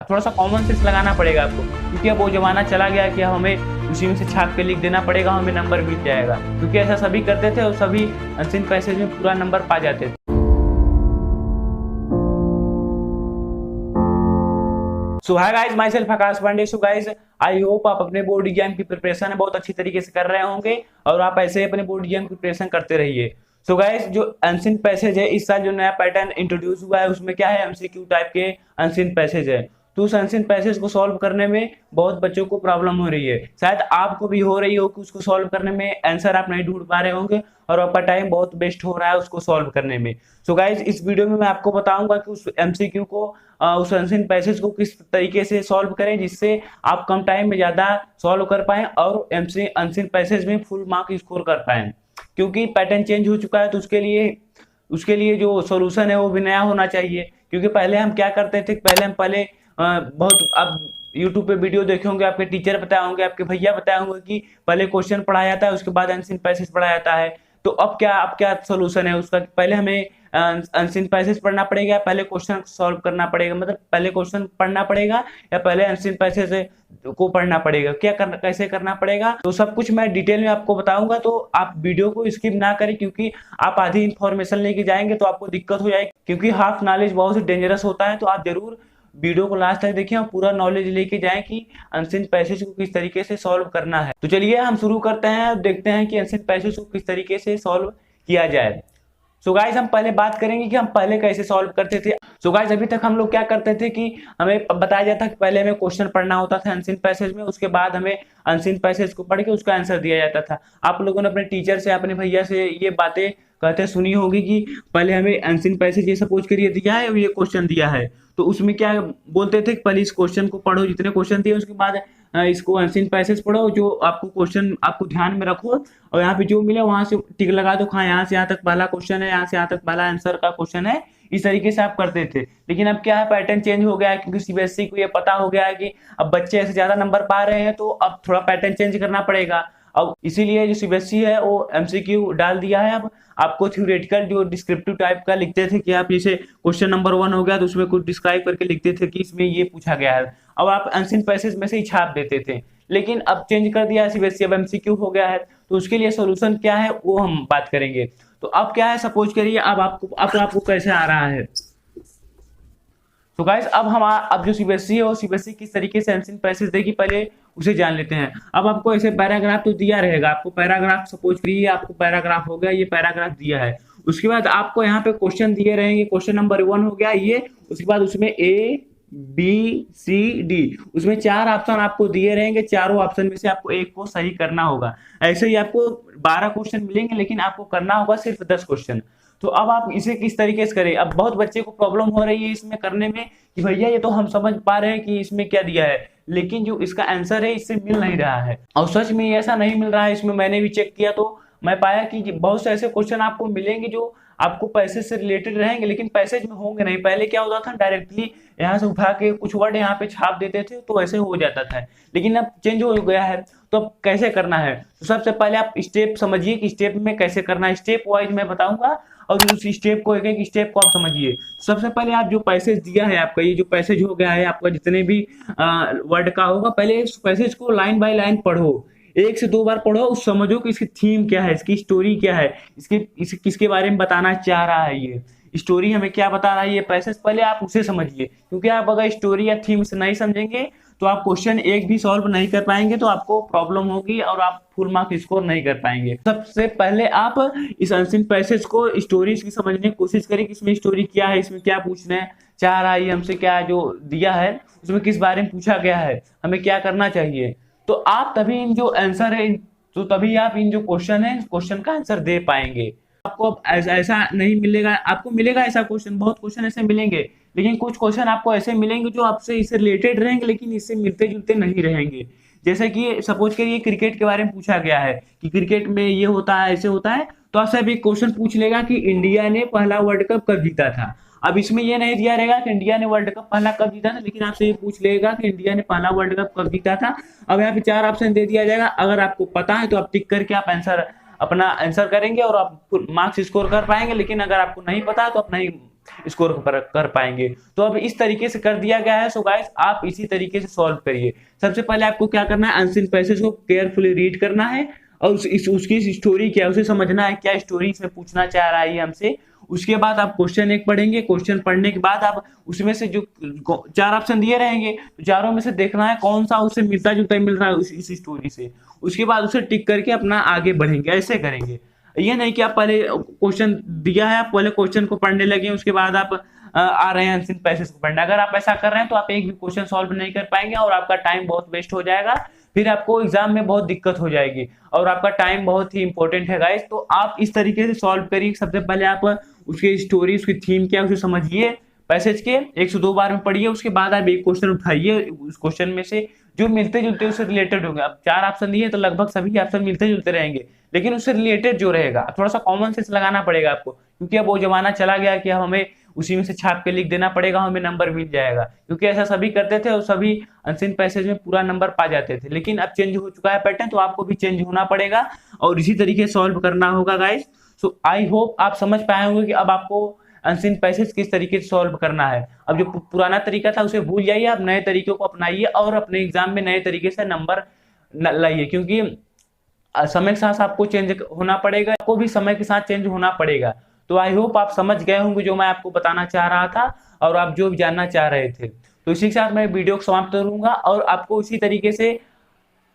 थोड़ा सा common sense लगाना पड़ेगा आपको, क्योंकि अब वो जमाना चला गया कि हमें उसी में से छाप के लिख देना पड़ेगा, हमें नंबर मिल जाएगा, क्योंकि ऐसा सभी करते थे और सभी अनसीन पैसेज में पूरा नंबर पा जाते थे। So hi guys, myself Akash Pandey. So guys, I hope आप अपने बोर्ड एग्जाम की प्रिपरेशन है बहुत अच्छी तरीके से कर रहे होंगे और आप ऐसे ही अपने बोर्ड एग्जाम की प्रिपरेशन करते रहिए। सो गाइस, जो अनसीन पैसेज है, इस साल जो नया पैटर्न इंट्रोड्यूस हुआ है उसमें क्या है, एमसीक्यू टाइप के अनसीन पैसेज है। तो उस अनसीन पैसेज को सॉल्व करने में बहुत बच्चों को प्रॉब्लम हो रही है, शायद आपको भी हो रही हो कि उसको सॉल्व करने में आंसर आप नहीं ढूंढ पा रहे होंगे और आपका टाइम बहुत वेस्ट हो रहा है उसको सॉल्व करने में। सो गाइस, इस वीडियो में मैं आपको बताऊंगा कि उस एमसीक्यू को उस अनसीन पैसेज को किस तरीके से सॉल्व करें जिससे आप कम टाइम में ज्यादा सॉल्व कर पाएं और एमसी अनसीन पैसेज में फुल मार्क स्कोर कर पाएं। क्योंकि पैटर्न चेंज हो चुका है तो उसके लिए जो सॉल्यूशन है वो भी नया होना चाहिए। क्योंकि पहले हम क्या करते थे, पहले बहुत अब यूट्यूब पे वीडियो देखे होंगे, आपके टीचर बताए होंगे, आपके भैया बताए होंगे कि पहले क्वेश्चन पढ़ाया जाता है उसके बाद अनसीन पैसेज पढ़ाया जाता है। तो अब क्या सोल्यूशन है उसका, पहले हमें अनसीन पैसेज पढ़ना पड़ेगा, पहले क्वेश्चन सॉल्व करना पड़ेगा, मतलब पहले क्वेश्चन पढ़ना पड़ेगा या पहले अनसीन पैसेज को पढ़ना पड़ेगा, कैसे करना पड़ेगा, तो सब कुछ मैं डिटेल में आपको बताऊंगा। तो आप वीडियो को स्किप ना करें, क्योंकि आप आधी इंफॉर्मेशन लेके जाएंगे तो आपको दिक्कत हो जाएगी, क्योंकि हाफ नॉलेज बहुत ही डेंजरस होता है। तो आप जरूर वीडियो को लास्ट तक देखें और पूरा नॉलेज लेके जाएं कि अनसीन पैसेज को किस तरीके से सॉल्व करना है। तो चलिए हम शुरू करते हैं और देखते हैं कि अनसीन पैसेज को किस तरीके से सॉल्व किया जाए। सो गाइस, हम पहले बात करेंगे कि हम पहले कैसे सॉल्व करते थे। सो गाइस, अभी तक हम लोग क्या करते थे कि हमें बताया जाता कि पहले हमें क्वेश्चन पढ़ना होता था अनसीन पैसेज में, उसके बाद हमें अनसीन पैसेज को पढ़ के उसका आंसर दिया जाता था। आप लोगों ने अपने टीचर से, अपने भैया से ये बातें कहते सुनी होगी कि पहले हमें अनसीन पैसेज ये सपोज करिए दिया है और ये क्वेश्चन दिया है, तो उसमें क्या बोलते थे कि पहले इस क्वेश्चन को पढ़ो, जितने क्वेश्चन दिए उसके बाद इसको अनसीन पैसेज पढ़ो, जो आपको क्वेश्चन आपको ध्यान में रखो और यहाँ पे जो मिले वहां से टिक लगा दो, हाँ यहाँ से यहाँ तक पहला क्वेश्चन है, यहाँ से यहाँ तक पहला आंसर का क्वेश्चन है। इस तरीके से आप करते थे। लेकिन अब क्या है, पैटर्न चेंज हो गया है, क्योंकि सीबीएसई को ये पता हो गया है कि अब बच्चे ऐसे ज्यादा नंबर पा रहे हैं, तो अब थोड़ा पैटर्न चेंज करना पड़ेगा। अब इसीलिए जो सीबीएसई है वो एमसीक्यू डाल दिया है। अब आपको थ्योरेटिकल जो डिस्क्रिप्टिव टाइप का लिखते थे कि आप जैसे क्वेश्चन नंबर 1 हो गया तो उसमें कुछ डिस्क्राइब करके लिखते थे कि इसमें ये पूछा गया है, अब आप अनसीन पैसेज में से ही छाप देते थे। लेकिन अब चेंज कर दिया है सीबीएसई, अब एमसीक्यू हो गया है, तो उसके लिए सोल्यूशन क्या है वो हम बात करेंगे। तो अब क्या है, सपोज करिए अब आपको कैसे आ रहा है। तो गाइस, अब जो सीबीएसई है वो सीबीएसई किस तरीके से अनसीन पैसेज देगी पहले उसे जान लेते हैं। अब आपको ऐसे पैराग्राफ तो दिया रहेगा, आपको पैराग्राफ सपोज करिए आपको पैराग्राफ हो गया, ये पैराग्राफ दिया है, उसके बाद आपको यहाँ पे क्वेश्चन दिए रहेंगे, क्वेश्चन नंबर 1 हो गया ये, उसके बाद उसमें ए बी सी डी, उसमें 4 ऑप्शन आपको दिए रहेंगे, चारों ऑप्शन में से आपको एक को सही करना होगा। ऐसे ही आपको 12 क्वेश्चन मिलेंगे, लेकिन आपको करना होगा सिर्फ 10 क्वेश्चन। तो अब आप इसे किस तरीके से करें। अब बहुत बच्चे को प्रॉब्लम हो रही है इसमें करने में कि भैया ये तो हम समझ पा रहे हैं कि इसमें क्या दिया है, लेकिन जो इसका आंसर है इससे मिल नहीं रहा है। और सच में ऐसा नहीं मिल रहा है, इसमें मैंने भी चेक किया तो मैं पाया कि बहुत से ऐसे क्वेश्चन आपको मिलेंगे जो आपको पैसे से रिलेटेड रहेंगे, लेकिन पैसेज में होंगे नहीं। पहले क्या होता था, डायरेक्टली यहाँ से उठा के कुछ वर्ड यहाँ पे छाप देते थे तो ऐसे हो जाता था, लेकिन अब चेंज हो गया है। तो अब कैसे करना है, तो सबसे पहले आप स्टेप समझिए कि स्टेप में कैसे करना है, स्टेप वाइज मैं बताऊंगा और उस स्टेप को एक स्टेप को आप समझिए। सबसे पहले आप जो पैसेज दिया है आपका, ये जो पैसेज हो गया है आपका जितने भी वर्ड का होगा, पहले इस पैसेज को लाइन बाय लाइन पढ़ो, 1 से 2 बार पढ़ो, समझो कि इसकी थीम क्या है, इसकी स्टोरी क्या है, इसे किसके बारे में बताना चाह रहा है, ये स्टोरी हमें क्या बता रहा है ये पैसेज, पहले आप उसे समझिए। क्योंकि आप अगर स्टोरी या थीम से नहीं समझेंगे तो आप क्वेश्चन एक भी सॉल्व नहीं कर पाएंगे, तो आपको प्रॉब्लम होगी और आप फुल मार्क स्कोर नहीं कर पाएंगे। सबसे पहले आप इस अनसीन पैसेज को स्टोरी की समझने की कोशिश करें कि इसमें स्टोरी क्या है, इसमें क्या पूछना चाह रहा है हमसे, क्या जो दिया है उसमें किस बारे में पूछा गया है, हमें क्या करना चाहिए। तो आप तभी इन जो आंसर है, तो तभी आप इन जो क्वेश्चन है क्वेश्चन का आंसर दे पाएंगे। आपको ऐसा नहीं मिलेगा, आपको मिलेगा ऐसा क्वेश्चन, बहुत क्वेश्चन ऐसे मिलेंगे, लेकिन कुछ क्वेश्चन आपको ऐसे मिलेंगे जो आपसे इससे रिलेटेड रहेंगे लेकिन इससे मिलते जुलते नहीं रहेंगे। जैसे कि सपोज करिए क्रिकेट के बारे में पूछा गया है कि क्रिकेट में ये होता है ऐसे होता है, तो आपसे अभी क्वेश्चन पूछ लेगा कि इंडिया ने पहला वर्ल्ड कप कब जीता था। अब इसमें ये नहीं दिया रहेगा कि इंडिया ने वर्ल्ड कप पहला कब जीता था, लेकिन आपसे ये पूछ लेगा कि इंडिया ने पहला वर्ल्ड कप कब जीता था। अब यहाँ पे 4 ऑप्शन दे दिया जाएगा, अगर आपको पता है तो आप टिक करके आप अपना आंसर करेंगे और आप मार्क्स स्कोर कर पाएंगे, लेकिन अगर आपको नहीं पता तो आप नहीं स्कोर कर पाएंगे। तो अब इस तरीके से कर दिया गया है। सो गाइस आप इसी तरीके से सॉल्व करिए। सबसे पहले आपको क्या करना है, अनसीन पैसेज को केयरफुली रीड करना है और उसकी स्टोरी क्या है उसे समझना है, क्या स्टोरी इसमें पूछना चाह रहा है हमसे। उसके बाद आप क्वेश्चन एक पढ़ेंगे, क्वेश्चन पढ़ने के बाद आप उसमें से जो 4 ऑप्शन दिए रहेंगे तो चारों में से देखना है कौन सा उससे मिलता जुलता मिल रहा है इस स्टोरी से। उसके बाद उसे टिक करके अपना आगे बढ़ेंगे, ऐसे करेंगे। ये नहीं कि आप पहले क्वेश्चन दिया है, आप पहले क्वेश्चन को पढ़ने लगे उसके बाद आप आ रहे हैं अनसीन पैसेज को पढ़ने। अगर आप ऐसा कर रहे हैं तो आप एक भी क्वेश्चन सॉल्व नहीं कर पाएंगे और आपका टाइम बहुत वेस्ट हो जाएगा, फिर आपको एग्जाम में बहुत दिक्कत हो जाएगी और आपका टाइम बहुत ही इंपॉर्टेंट है गाइस। तो आप इस तरीके से सॉल्व करिए। सबसे पहले आप उसकी स्टोरी, उसकी थीम क्या है उसे समझिए, पैसेज के 102 बार में पढ़िए। उसके बाद आप एक क्वेश्चन उठाइए, उस क्वेश्चन में से जो मिलते जुलते उससे रिलेटेड होंगे। अब 4 ऑप्शन दिए तो लगभग सभी ऑप्शन मिलते जुलते रहेंगे, लेकिन उससे रिलेटेड जो रहेगा थोड़ा सा कॉमन सेंस लगाना पड़ेगा आपको, क्योंकि अब वो जमाना चला गया कि अब हमें उसी में से छाप के लिख देना पड़ेगा, हमें नंबर मिल जाएगा। क्योंकि ऐसा सभी करते थे और सभी अनसीन पैसेज में पूरा नंबर पा जाते थे, लेकिन अब चेंज हो चुका है पैटर्न, तो आपको भी चेंज होना पड़ेगा और इसी तरीके सॉल्व करना होगा गाइस। सो आई होप आप समझ पाए होंगे कि अब आपको अनसीन पैसेज किस तरीके से सॉल्व करना है। अब जो पुराना तरीका था उसे भूल जाइए, आप नए तरीके को अपनाइए और अपने एग्जाम में नए तरीके से नंबर लाइए, क्योंकि समय के साथ आपको चेंज होना पड़ेगा, आपको भी समय के साथ चेंज होना पड़ेगा। तो आई होप आप समझ गए होंगे जो मैं आपको बताना चाह रहा था और आप जो भी जानना चाह रहे थे। तो इसी के साथ मैं वीडियो को समाप्त करूंगा और आपको इसी तरीके से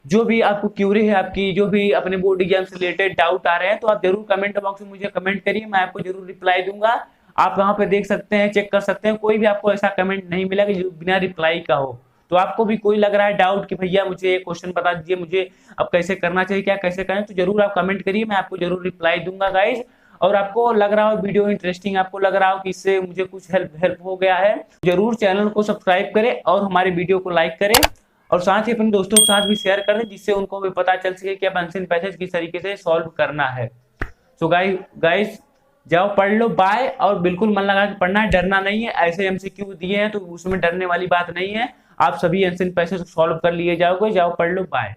जो भी आपको क्यूरी है, आपकी जो भी अपने बोर्ड एग्जाम से रिलेटेड डाउट आ रहे हैं, तो आप जरूर कमेंट बॉक्स में मुझे कमेंट करिए, मैं आपको जरूर रिप्लाई दूंगा। आप वहां पे देख सकते हैं, चेक कर सकते हैं, कोई भी आपको ऐसा कमेंट नहीं मिलेगा जो बिना रिप्लाई का हो। तो आपको भी कोई लग रहा है डाउट कि भैया मुझे ये क्वेश्चन बता दीजिए, मुझे अब कैसे करना चाहिए, क्या कैसे करें, तो जरूर आप कमेंट करिए, मैं आपको जरूर रिप्लाई दूंगा गाइज। और आपको लग रहा हो वीडियो इंटरेस्टिंग, आपको लग रहा हो कि इससे मुझे कुछ हेल्प हो गया है, जरूर चैनल को सब्सक्राइब करें और हमारे वीडियो को लाइक करें और साथ ही अपने दोस्तों के साथ भी शेयर कर दें, जिससे उनको भी पता चल सके कि अब अनसीन पैसेज किस तरीके से सॉल्व करना है। सो गाइस जाओ पढ़ लो, बाय। और बिल्कुल मन लगा के पढ़ना है, डरना नहीं है। ऐसे एमसीक्यू दिए हैं तो उसमें डरने वाली बात नहीं है, आप सभी अनसीन पैसेज सॉल्व कर लिए जाओगे। जाओ पढ़ लो, बाय।